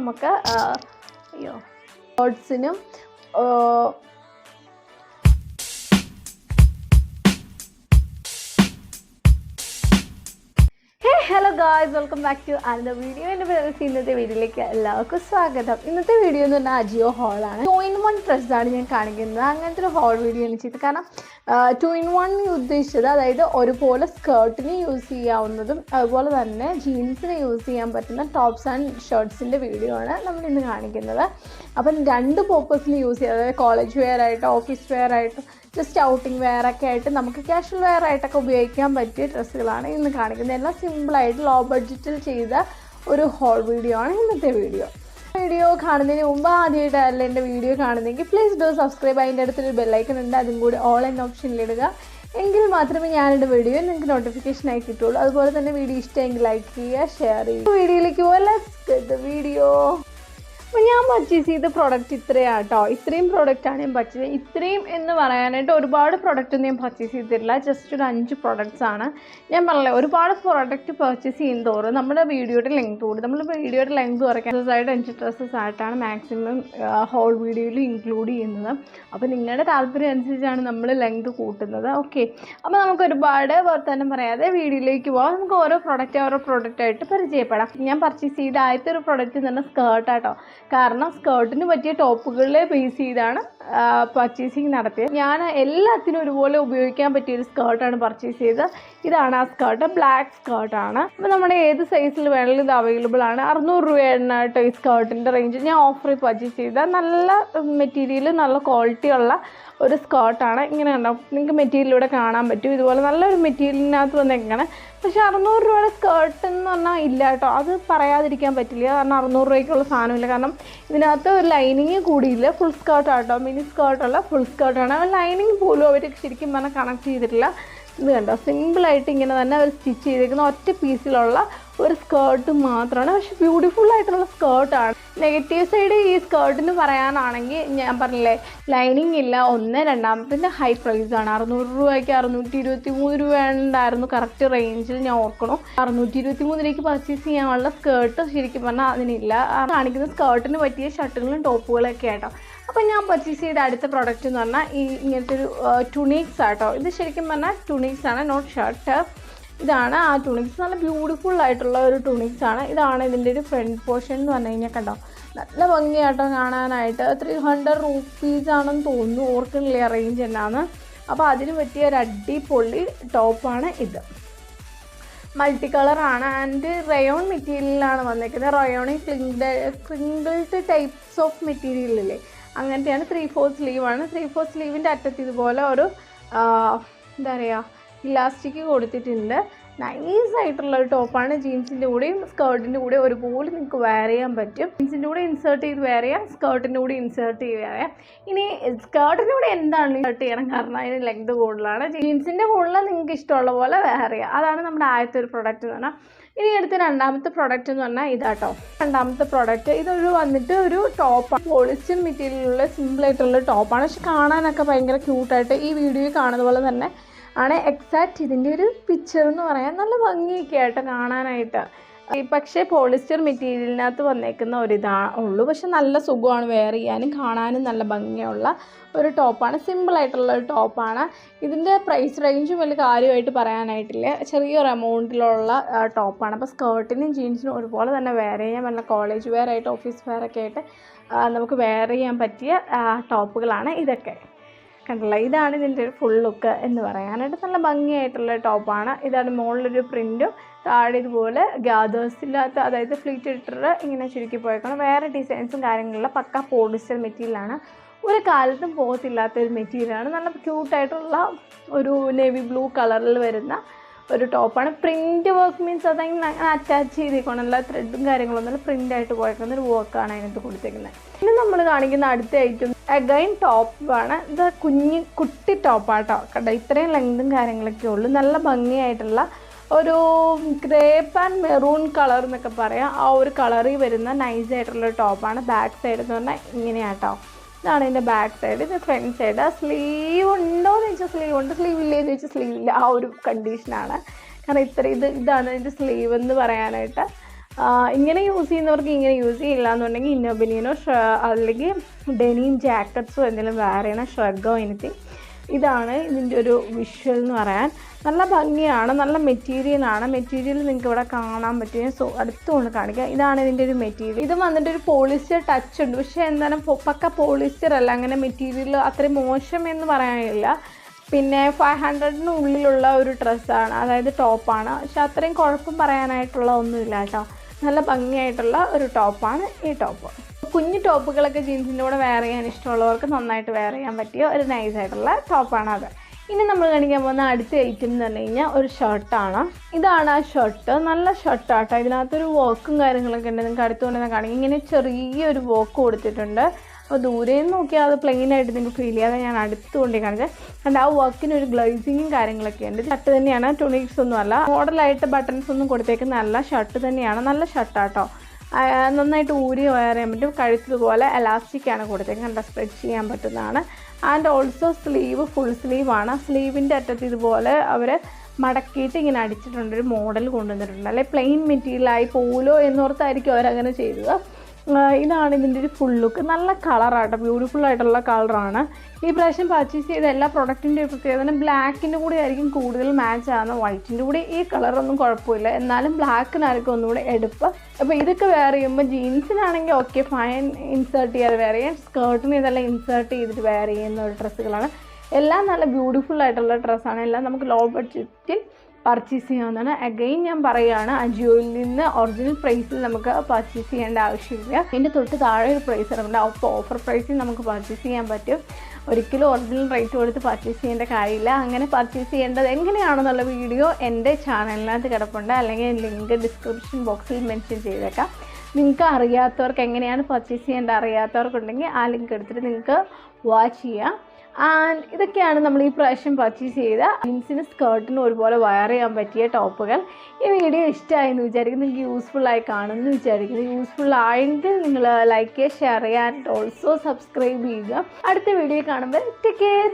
നമുക്ക് ഷോർട്സിനും hello guys, welcome back to another video. എൻ്റെ ഇന്നത്തെ വീഡിയോയിലേക്ക് എല്ലാവർക്കും സ്വാഗതം. ഇന്നത്തെ വീഡിയോ എന്ന് പറഞ്ഞാൽ അജിയോ ഹോളാണ്. 2-in-1 ഡ്രസ്സാണ് ഞാൻ കാണിക്കുന്നത്. അങ്ങനത്തെ ഒരു ഹോൾ വീഡിയോ ആണ് ചെയ്തത്. കാരണം 2-in-1 ഉദ്ദേശിച്ചത് അതായത് ഒരുപോലെ സ്കേർട്ടിന് യൂസ് ചെയ്യാവുന്നതും അതുപോലെ തന്നെ ജീൻസിന് യൂസ് ചെയ്യാൻ പറ്റുന്ന ടോപ്സ് ആൻഡ് ഷർട്ട്സിൻ്റെ വീഡിയോ ആണ് നമ്മൾ ഇന്ന് കാണിക്കുന്നത്. അപ്പം രണ്ട് പർപ്പസിൽ യൂസ് ചെയ്യുക, അതായത് കോളേജ് വെയർ ആയിട്ട്, ഓഫീസ് വെയർ ആയിട്ട്, ജസ്റ്റ് ഔട്ടിങ് വെയറൊക്കെ ആയിട്ട് നമുക്ക് കാഷ്വൽ വെയർ ആയിട്ടൊക്കെ ഉപയോഗിക്കാൻ പറ്റിയ ഡ്രസ്സുകളാണ് ഇന്ന് കാണിക്കുന്നത്. എല്ലാം സിമ്പിളായിട്ട് ലോ ബഡ്ജറ്റിൽ ചെയ്ത ഒരു ഹോൾ വീഡിയോ ആണ് ഇന്നത്തെ വീഡിയോ കാണുന്നതിന് മുമ്പ് ആദ്യമായിട്ടല്ല എൻ്റെ വീഡിയോ കാണുന്നെങ്കിൽ പ്ലീസ് ഡു സബ്സ്ക്രൈബ്. അതിൻ്റെ അടുത്തൊരു ബെല്ലൈക്കൺ ഉണ്ട്, അതും കൂടി ഓൾ എന്ന ഓപ്ഷനിലിടുക. എങ്കിൽ മാത്രമേ ഞാനെൻ്റെ വീഡിയോ നിങ്ങൾക്ക് നോട്ടിഫിക്കേഷനായി കിട്ടുള്ളൂ. അതുപോലെ തന്നെ വീഡിയോ ഇഷ്ടമെങ്കിൽ ലൈക്ക് ചെയ്യുക, ഷെയർ ചെയ്യുക. വീഡിയോയിലേക്ക് പോകാം. Let's get the video. അപ്പോൾ ഞാൻ പർച്ചേസ് ചെയ്ത പ്രോഡക്റ്റ് ഇത്രയാണ് കേട്ടോ. ഇത്രയും പ്രോഡക്റ്റാണ് ഞാൻ പർച്ചേസ് ചെയ്തത്. ഇത്രയും എന്ന് പറയാനായിട്ട് ഒരുപാട് പ്രോഡക്റ്റൊന്നും ഞാൻ പർച്ചേസ് ചെയ്തിട്ടില്ല. ജസ്റ്റ് ഒരു 5 പ്രോഡക്റ്റ്സ് ആണ്. ഞാൻ പറഞ്ഞില്ല, ഒരുപാട് പ്രോഡക്റ്റ് പർച്ചേസ് ചെയ്യും തോറും നമ്മുടെ വീഡിയോയുടെ ലെങ്ത് കൂടും. നമ്മൾ വീഡിയോയുടെ ലെങ്ത് കുറയ്ക്കാൻ 5 ഡ്രസ്സസ് ആയിട്ടാണ് മാക്സിമം ഹോൾ വീഡിയോയിൽ ഇൻക്ലൂഡ് ചെയ്യുന്നത്. അപ്പോൾ നിങ്ങളുടെ താല്പര്യം അനുസരിച്ചാണ് നമ്മൾ ലെങ്ത് കൂട്ടുന്നത്. ഓക്കെ, അപ്പോൾ നമുക്ക് ഒരുപാട് വർത്തമാനം പറയാതെ വീഡിയോയിലേക്ക് പോകാം. നമുക്ക് ഓരോ പ്രോഡക്റ്റായിട്ട് പരിചയപ്പെടാം. ഞാൻ പർച്ചേസ് ചെയ്ത ആദ്യത്തെ ഒരു പ്രോഡക്റ്റ് എന്ന് പറഞ്ഞാൽ സ്കേർട്ടാട്ടോ. കാരണം സ്കേർട്ടിന് പറ്റിയ ടോപ്പുകളെ ബേസ് ചെയ്താണ് പർച്ചേസിങ് നടത്തിയത്. ഞാൻ എല്ലാത്തിനും ഒരുപോലെ ഉപയോഗിക്കാൻ പറ്റിയൊരു സ്കേർട്ടാണ് പർച്ചേസ് ചെയ്തത്. ഇതാണ് ആ സ്കേർട്ട്, ബ്ലാക്ക് സ്കേർട്ടാണ്. അപ്പോൾ നമ്മുടെ ഏത് സൈസിൽ വേണമെങ്കിലും ഇത് അവൈലബിൾ ആണ്. 600 രൂപയാണ് കേട്ടോ ഈ സ്കേർട്ടിൻ്റെ റേഞ്ച്. ഞാൻ ഓഫറിൽ പർച്ചേസ് ചെയ്ത നല്ല മെറ്റീരിയൽ, നല്ല ക്വാളിറ്റി ഉള്ള ഒരു സ്കേർട്ടാണ്. ഇങ്ങനെ കണ്ടോ, നിങ്ങൾക്ക് മെറ്റീരിയലിലൂടെ കാണാൻ പറ്റും. ഇതുപോലെ നല്ലൊരു മെറ്റീരിയലിനകത്ത് വന്നേക്കാണ്. പക്ഷേ 600 രൂപയുടെ സ്കേർട്ട് എന്ന് പറഞ്ഞാൽ ഇല്ല കേട്ടോ, അത് പറയാതിരിക്കാൻ പറ്റില്ല. കാരണം 600 രൂപയ്ക്കുള്ള സാധനമില്ല. കാരണം ഇതിനകത്ത് ഒരു ലൈനിങ് കൂടിയില്ല. ഫുൾ സ്കേർട്ടാട്ടോ, മിനി സ്കേർട്ടല്ല, ഫുൾ സ്കേർട്ടാണ്. ലൈനിങ് പോലും അവർ ശരിക്കും പറഞ്ഞാൽ കണക്ട് ചെയ്തിട്ടില്ല. ഇത് കണ്ടോ, സിമ്പിളായിട്ട് ഇങ്ങനെ തന്നെ അവർ സ്റ്റിച്ച് ചെയ്തേക്കുന്ന ഒറ്റ പീസിലുള്ള ഒരു സ്കേർട്ട് മാത്രമാണ്. പക്ഷെ ബ്യൂട്ടിഫുൾ ആയിട്ടുള്ള സ്കേർട്ടാണ്. നെഗറ്റീവ് സൈഡ് ഈ സ്കേർട്ടിന് പറയാനാണെങ്കിൽ ഞാൻ പറഞ്ഞില്ലേ, ലൈനിങ് ഇല്ല. രണ്ടാമത്തിൻ്റെ ഹൈ പ്രൈസാണ്. 600 രൂപയ്ക്ക് 623 രൂപ ഉണ്ടായിരുന്നു കറക്റ്റ് റേഞ്ചിൽ. ഞാൻ ഓർക്കണം, 623 രൂപയ്ക്ക് പർച്ചേസ് ചെയ്യാനുള്ള സ്കേർട്ട് ശരിക്കും പറഞ്ഞാൽ അതിനില്ല. കാണിക്കുന്ന സ്കേർട്ടിന് പറ്റിയ ഷർട്ടുകളും ടോപ്പുകളൊക്കെ ആയിട്ടോ. അപ്പോൾ ഞാൻ പർച്ചേസ് ചെയ്ത അടുത്ത പ്രോഡക്റ്റ് എന്ന് പറഞ്ഞാൽ ഇങ്ങനത്തെ ഒരു ടുണിക്സ് ആട്ടോ. ഇത് ശരിക്കും പറഞ്ഞാൽ ടുണിക്സ് ആണ്, നോട്ട് ഷർട്ട്. ഇതാണ് ആ ടുണിക്സ്. നല്ല ബ്യൂട്ടിഫുൾ ആയിട്ടുള്ള ഒരു ടുണിക്സ് ആണ്. ഇതാണ് ഇതിൻ്റെ ഒരു ഫ്രണ്ട് പോർഷൻ എന്ന് പറഞ്ഞു കഴിഞ്ഞാൽ. കണ്ടോ, നല്ല ഭംഗിയായിട്ടോ കാണാനായിട്ട്. 300 റുപ്പീസാണെന്ന് തോന്നുന്നു, ഓർക്കുന്നില്ല റേഞ്ച് എന്നാണ്. അപ്പോൾ അതിന് പറ്റിയ ഒരു അടിപൊളി ടോപ്പാണ് ഇത്. മൾട്ടി കളറാണ് ആൻഡ് റയോൺ മെറ്റീരിയലിലാണ് വന്നിരിക്കുന്നത്. റയോണിൽ ക്രിങ്കിൾഡ് ടൈപ്സ് ഓഫ് മെറ്റീരിയലില്ലേ, അങ്ങനത്തെയാണ്. 3/4 സ്ലീവാണ്. 3/4 സ്ലീവിൻ്റെ അറ്റത്ത് ഇതുപോലെ ഒരു എന്താ പറയുക, ഇലാസ്റ്റിക് കൊടുത്തിട്ടുണ്ട്. നൈസായിട്ടുള്ള ഒരു ടോപ്പാണ്. ജീൻസിൻ്റെ കൂടെയും സ്കേർട്ടിൻ്റെ കൂടെ ഒരുപോലെ നിങ്ങൾക്ക് വെയർ ചെയ്യാൻ പറ്റും. ജീൻസിൻ്റെ കൂടെ ഇൻസേർട്ട് ചെയ്ത് വെയർ ചെയ്യാം, സ്കേർട്ടിൻ്റെ കൂടെ ഇൻസേർട്ട് ചെയ്ത് വെയർ ചെയ്യാം. ഇനി സ്കേർട്ടിൻ്റെ കൂടെ എന്താണ് ഇൻസേർട്ട് ചെയ്യണം, കാരണം അതിന് ലെങ്ത് കൂടുതലാണ്. ജീൻസിൻ്റെ കൂടുതൽ നിങ്ങൾക്ക് ഇഷ്ടമുള്ള പോലെ വെയർ ചെയ്യാം. അതാണ് നമ്മുടെ ആദ്യത്തെ ഒരു പ്രൊഡക്റ്റ് എന്ന് പറഞ്ഞാൽ. ഇനി അടുത്ത രണ്ടാമത്തെ പ്രോഡക്റ്റ് എന്ന് പറഞ്ഞാൽ ഇതാട്ടോ. രണ്ടാമത്തെ പ്രോഡക്റ്റ് ഇതൊരു വന്നിട്ട് ഒരു ടോപ്പാണ്. പോളിസ്റ്റർ മെറ്റീരിയലുള്ള സിമ്പിളായിട്ടുള്ള ടോപ്പാണ്. പക്ഷെ കാണാനൊക്കെ ഭയങ്കര ക്യൂട്ടായിട്ട് ഈ വീഡിയോയിൽ കാണുന്ന പോലെ തന്നെ ആണ് എക്സാക്റ്റ് ഇതിൻ്റെ ഒരു പിക്ചർ എന്ന് പറയാൻ. നല്ല ഭംഗിയൊക്കെ ആയിട്ട് കാണാനായിട്ട്. പക്ഷേ പോളിസ്റ്റർ മെറ്റീരിയലിനകത്ത് വന്നേക്കുന്ന ഒരിതാ ഉള്ളൂ. പക്ഷെ നല്ല സുഖമാണ് വെയർ ചെയ്യാനും കാണാനും നല്ല ഭംഗിയുള്ള ഒരു ടോപ്പാണ്. സിമ്പിളായിട്ടുള്ള ഒരു ടോപ്പാണ്. ഇതിൻ്റെ പ്രൈസ് റേഞ്ചും വലിയ കാര്യമായിട്ട് പറയാനായിട്ടില്ല. ചെറിയൊരു എമൗണ്ടിലുള്ള ടോപ്പാണ്. അപ്പോൾ സ്കേർട്ടിനും ജീൻസിനും ഒരുപോലെ തന്നെ വെയർ ചെയ്യാൻ പറ്റുന്ന കോളേജ് വെയർ ആയിട്ട്, ഓഫീസ് വെയർ ഒക്കെ ആയിട്ട് നമുക്ക് വെയർ ചെയ്യാൻ പറ്റിയ ടോപ്പുകളാണ് ഇതൊക്കെ. കണ്ടല്ലോ, ഇതാണ് ഇതിൻ്റെ ഒരു ഫുൾ ലുക്ക് എന്ന് പറയാനായിട്ട്. നല്ല ഭംഗിയായിട്ടുള്ള ടോപ്പാണ്. ഇതാണ് മുകളിലൊരു പ്രിൻറ്റും താഴെ ഇതുപോലെ ഗ്യാദേഴ്സ് ഇല്ലാത്ത, അതായത് ഫ്ലീറ്റ് ഇട്ടിട്ട് ഇങ്ങനെ ചുരുക്കി പോയേക്കണം. വേറെ ഡിസൈൻസും കാര്യങ്ങളില്ല. പക്ക പോളിസ്റ്റർ മെറ്റീരിയലാണ്. ഒരു കാലത്തും പോകത്തില്ലാത്തൊരു മെറ്റീരിയലാണ്. നല്ല ക്യൂട്ടായിട്ടുള്ള ഒരു നേവി ബ്ലൂ കളറിൽ വരുന്ന ഒരു ടോപ്പാണ്. പ്രിൻറ്റ് വർക്ക് മീൻസ് അതങ്ങനെ അറ്റാച്ച് ചെയ്തേക്കണമല്ല, ത്രെഡും കാര്യങ്ങളൊന്നുമില്ല, പ്രിൻ്റായിട്ട് പോയേക്കുന്ന ഒരു വർക്കാണ് അതിനകത്ത് കൊടുത്തേക്കുന്നത്. പിന്നെ നമ്മൾ കാണിക്കുന്ന അടുത്ത ഐറ്റം അഗൈൻ ടോപ്പാണ്. ഇത് കുട്ടി ടോപ്പാട്ടോ. കണ്ടോ, ഇത്രയും ലെങ്തും കാര്യങ്ങളൊക്കെ ഉള്ളൂ. നല്ല ഭംഗിയായിട്ടുള്ള ഒരു ഗ്രേപ്പ് ആൻഡ് മെറൂൺ കളർ എന്നൊക്കെ പറയാം. ആ ഒരു കളറിൽ വരുന്ന നൈസായിട്ടുള്ള ടോപ്പാണ്. ബാക്ക് സൈഡ് എന്ന് പറഞ്ഞാൽ ഇങ്ങനെയാട്ടോ. ഇതാണ് ഇതിൻ്റെ ബാക്ക് സൈഡ്. ഇത് ഫ്രണ്ട് സൈഡ്. സ്ലീവ് ഉണ്ടോ എന്ന് ചോദിച്ചാൽ സ്ലീവ് ഉണ്ട്, സ്ലീവ് ഇല്ലേന്ന് ചോദിച്ചാൽ സ്ലീവ് ഇല്ല. ആ ഒരു കണ്ടീഷനാണ്. കാരണം ഇതാണ് ഇതിൻ്റെ സ്ലീവ് എന്ന് പറയാനായിട്ട്. ഇങ്ങനെ യൂസ് ചെയ്യുന്നവർക്ക് ഇങ്ങനെ യൂസ് ചെയ്യില്ല എന്നുണ്ടെങ്കിൽ ഇന്നർ ബനിയനോ അല്ലെങ്കിൽ ഡെനിം ജാക്കറ്റ്സോ എന്തെങ്കിലും വേറെ ചെയ്യണം, ഷ്രഗോ എനിത്തിങ്. ഇതാണ് ഇതിൻ്റെ ഒരു വിഷ്വൽ എന്ന് പറയാൻ. നല്ല ഭംഗിയാണ്, നല്ല മെറ്റീരിയലാണ്. മെറ്റീരിയൽ നിങ്ങൾക്ക് ഇവിടെ കാണാൻ പറ്റും, അടുത്തുകൊണ്ട് കാണിക്കാം. ഇതാണ് ഇതിൻ്റെ ഒരു മെറ്റീരിയൽ. ഇത് വന്നിട്ട് ഒരു പോളിസ്റ്റർ ടച്ച് ഉണ്ട്, പക്ഷേ എന്താണ് പക്ക പോളിസ്റ്റർ അല്ല. അങ്ങനെ മെറ്റീരിയൽ അത്രയും മോശം എന്ന് പറയാനില്ല. പിന്നെ 500 ഉള്ളിലുള്ള ഒരു ഡ്രസ്സാണ്, അതായത് ടോപ്പാണ്. പക്ഷെ അത്രയും കുഴപ്പം പറയാനായിട്ടുള്ള ഒന്നുമില്ല കേട്ടോ. നല്ല ഭംഗിയായിട്ടുള്ള ഒരു ടോപ്പാണ് ഈ ടോപ്പ്. കുഞ്ഞു ടോപ്പുകളൊക്കെ ജീൻസിൻ്റെ കൂടെ വെയർ ചെയ്യാൻ ഇഷ്ടമുള്ളവർക്ക് നന്നായിട്ട് വെയർ ചെയ്യാൻ പറ്റിയ ഒരു നൈസായിട്ടുള്ള ടോപ്പാണ് അത്. ഇനി നമ്മൾ കാണിക്കാൻ പോകുന്ന അടുത്ത ഐറ്റം എന്ന് പറഞ്ഞു കഴിഞ്ഞാൽ ഒരു ഷർട്ടാണ്. ഇതാണ് ആ ഷർട്ട്. നല്ല ഷർട്ടാട്ടോ. ഇതിനകത്തൊരു വർക്കും കാര്യങ്ങളൊക്കെ ഉണ്ട്. നിങ്ങൾക്ക് അടുത്തുകൊണ്ടെന്ന് കാണിക്കും. ഇങ്ങനെ ചെറിയൊരു വർക്ക് കൊടുത്തിട്ടുണ്ട്. അപ്പോൾ ദൂരെ നിന്ന് നോക്കിയാൽ അത് പ്ലെയിൻ ആയിട്ട് നിങ്ങൾക്ക് ഫീൽ ചെയ്യാതെ ഞാൻ അടുത്തുകൊണ്ടേ കാണിച്ചത്. അതുകൊണ്ട് ആ വർക്കിന് ഒരു ഗ്ലേസിങ്ങും കാര്യങ്ങളൊക്കെ ഉണ്ട്. ഷർട്ട് തന്നെയാണ്, ടൂണിക്സ് ഒന്നും അല്ല. മോഡലായിട്ട് ബട്ടൺസ് ഒന്നും കൊടുത്തേക്കുന്നതല്ല, ഷർട്ട് തന്നെയാണ്. നല്ല ഷർട്ടാട്ടോ. നന്നായിട്ട് ഊരി വെയർ ചെയ്യാൻ പറ്റും. കഴുത്തതുപോലെ എലാസ്റ്റിക്കാണ് കൊടുത്തേക്കുന്നത്, കണ്ട സ്പ്രെഡ് ചെയ്യാൻ പറ്റുന്നതാണ്. ആൻഡ് ഓൾസോ സ്ലീവ് ഫുൾ സ്ലീവാണ്. സ്ലീവിൻ്റെ അറ്റത്ത് ഇതുപോലെ അവർ മടക്കിയിട്ട് ഇങ്ങനെ അടിച്ചിട്ടുണ്ട്, ഒരു മോഡൽ കൊണ്ടുവന്നിട്ടുണ്ട്. അല്ലെങ്കിൽ പ്ലെയിൻ മെറ്റീരിയലായി പോലോ എന്നോർത്തായിരിക്കും അവരങ്ങനെ ചെയ്തത്. ഇതാണ് ഇതിൻ്റെ ഒരു ഫുൾ ലുക്ക്. നല്ല കളറാട്ടോ, ബ്യൂട്ടിഫുൾ ആയിട്ടുള്ള കളറാണ്. ഈ പ്രാവശ്യം പർച്ചേസ് ചെയ്ത എല്ലാ പ്രൊഡക്റ്റിൻ്റെ ഒരു പ്രത്യേകത ബ്ലാക്കിൻ്റെ കൂടെ ആയിരിക്കും കൂടുതൽ മാച്ച് ആകുന്ന. വൈറ്റിൻ്റെ കൂടെ ഈ കളറൊന്നും കുഴപ്പമില്ല, എന്നാലും ബ്ലാക്കിനായിരിക്കും ഒന്നുകൂടെ എടുപ്പ്. അപ്പോൾ ഇതൊക്കെ വെയർ ചെയ്യുമ്പോൾ ജീൻസിനാണെങ്കിൽ ഓക്കെ ഫൈൻ, ഇൻസേർട്ട് ചെയ്യാതെ വെയർ ചെയ്യാം. സ്കേർട്ടിന് ഇതെല്ലാം ഇൻസേർട്ട് ചെയ്തിട്ട് വെയർ ചെയ്യുന്ന ഒരു ഡ്രസ്സുകളാണ്. എല്ലാം നല്ല ബ്യൂട്ടിഫുൾ ആയിട്ടുള്ള ഡ്രസ്സാണ്. എല്ലാം നമുക്ക് ലോ ബഡ്ജറ്റിൽ പർച്ചേസ് ചെയ്യാവുന്നതാണ്. അഗെയിൻ ഞാൻ പറയുകയാണ്, അജിയോയിൽ നിന്ന് ഒറിജിനൽ പ്രൈസിൽ നമുക്ക് പർച്ചേസ് ചെയ്യേണ്ട ആവശ്യമില്ല. അതിൻ്റെ തൊട്ട് താഴെ ഒരു പ്രൈസ് ഇറങ്ങുന്നുണ്ട്. അപ്പോൾ ഓഫർ പ്രൈസിൽ നമുക്ക് പർച്ചേസ് ചെയ്യാൻ പറ്റും. ഒരിക്കലും ഒറിജിനൽ റേറ്റ് കൊടുത്ത് പർച്ചേസ് ചെയ്യേണ്ട കാര്യമില്ല. അങ്ങനെ പർച്ചേസ് ചെയ്യേണ്ടത് എങ്ങനെയാണെന്നുള്ള വീഡിയോ എൻ്റെ ചാനലിനകത്ത് കിടപ്പുണ്ട്, അല്ലെങ്കിൽ ലിങ്ക് ഡിസ്ക്രിപ്ഷൻ ബോക്സിൽ മെൻഷൻ ചെയ്തേക്കാം. നിങ്ങൾക്ക് അറിയാത്തവർക്ക് എങ്ങനെയാണ് പർച്ചേസ് ചെയ്യേണ്ടത് അറിയാത്തവർക്കുണ്ടെങ്കിൽ ആ ലിങ്ക് എടുത്തിട്ട് നിങ്ങൾക്ക് വാച്ച് ചെയ്യാം. ആൻഡ് ഇതൊക്കെയാണ് നമ്മൾ ഈ പ്രാവശ്യം പർച്ചേസ് ചെയ്ത ജീൻസിന് സ്കേർട്ടിന് ഒരുപോലെ വെയർ ചെയ്യാൻ പറ്റിയ ടോപ്പുകൾ. ഈ വീഡിയോ ഇഷ്ടമായെന്ന് വിചാരിക്കുന്നു, നിങ്ങൾക്ക് യൂസ്ഫുള്ളായി കാണുമെന്ന് വിചാരിക്കുന്നു. യൂസ്ഫുൾ ആയെങ്കിൽ നിങ്ങൾ ലൈക്ക് ചെയ്യുക, ഷെയർ ചെയ്യുക, ആൻഡ് ഓൾസോ സബ്സ്ക്രൈബ് ചെയ്യുക. അടുത്ത വീഡിയോ കാണുമ്പോൾ ടേക്ക് കെയർ.